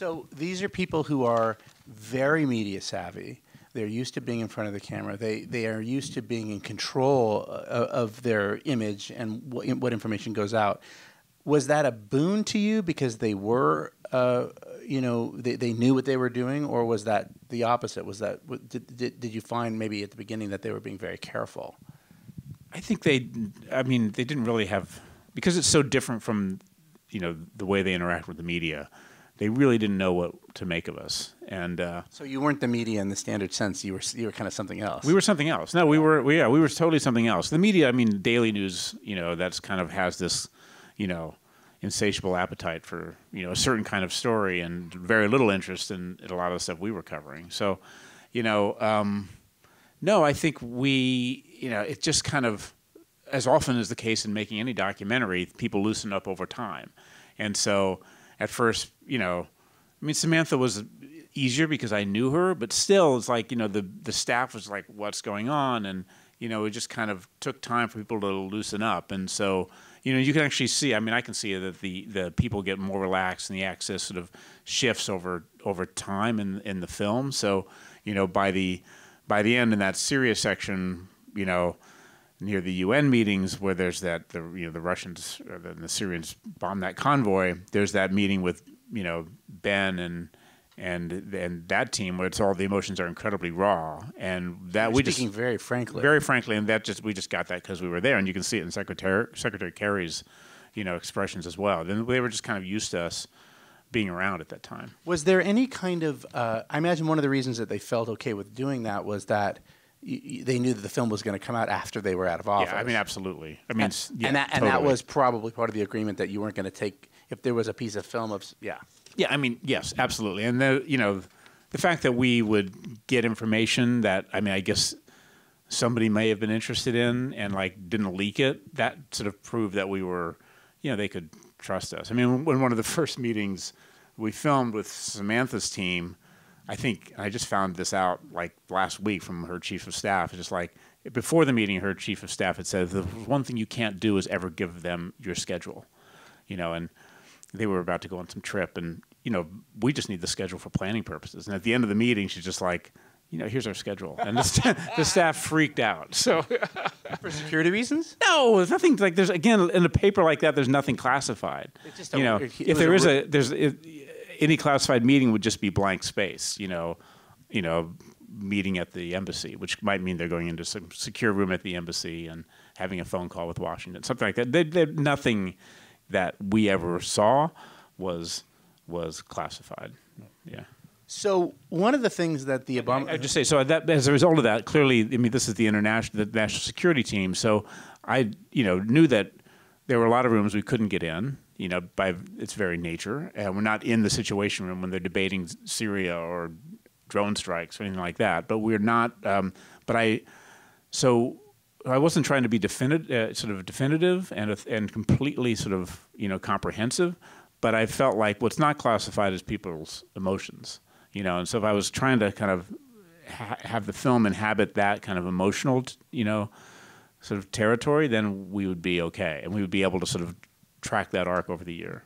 So these are people who are very media savvy. They're used to being in front of the camera. They are used to being in control of their image and what information goes out. Was that a boon to you because they were, they knew what they were doing, or was that the opposite? Was that did you find maybe at the beginning that they were being very careful? I think they didn't really have, because it's so different from, the way they interact with the media. They really didn't know what to make of us, and so you weren't the media in the standard sense. You were kind of something else. We were something else. No, we were totally something else. The media, daily news, that's kind of has this, insatiable appetite for a certain kind of story and very little interest in a lot of the stuff we were covering. So, no, I think it just kind of, as often is the case in making any documentary, people loosen up over time, and so. At first, Samantha was easier because I knew her, but still, it's like, the staff was like, what's going on? And, it just kind of took time for people to loosen up. And so, you can actually see, I can see that the people get more relaxed and the access sort of shifts over time in the film. So, by the end in that serious section, near the UN meetings where there's the Russians or the Syrians bomb that convoy, there's that meeting with Ben and that team where it's all the emotions are incredibly raw, and that we speaking very frankly, and we just got that because we were there, and you can see it in Secretary Kerry's expressions as well. Then they were just kind of used to us being around at that time. Was there any kind of I imagine one of the reasons that they felt okay with doing that was that they knew that the film was going to come out after they were out of office. Yeah, absolutely. And that was probably part of the agreement that you weren't going to take if there was a piece of film of Yeah, yes, absolutely. And the fact that we would get information that I guess somebody may have been interested in and didn't leak it, that sort of proved that we were, they could trust us. When one of the first meetings we filmed with Samantha's team, I think I just found this out last week from her chief of staff. It's just before the meeting, her chief of staff had said the one thing you can't do is ever give them your schedule, and they were about to go on some trip, and we just need the schedule for planning purposes. And at the end of the meeting, she's just here's our schedule, and the staff freaked out. So for security reasons? No, there's nothing there's again in a paper like that. There's nothing classified. It's just if there is any classified meeting would just be blank space, meeting at the embassy, which might mean they're going into some secure room at the embassy and having a phone call with Washington, something like that. Nothing that we ever saw was classified. Yeah. So one of the things that the Obama... I'd just say, so that as a result of that, clearly, this is the national security team, so I knew that there were a lot of rooms we couldn't get in, by its very nature. And we're not in the Situation Room when they're debating Syria or drone strikes or anything like that. But we're not. So I wasn't trying to be definitive and completely comprehensive. But I felt like what's not classified is people's emotions. And so if I was trying to kind of have the film inhabit that kind of emotional, sort of territory, then we would be okay, and we would be able to sort of track that arc over the year.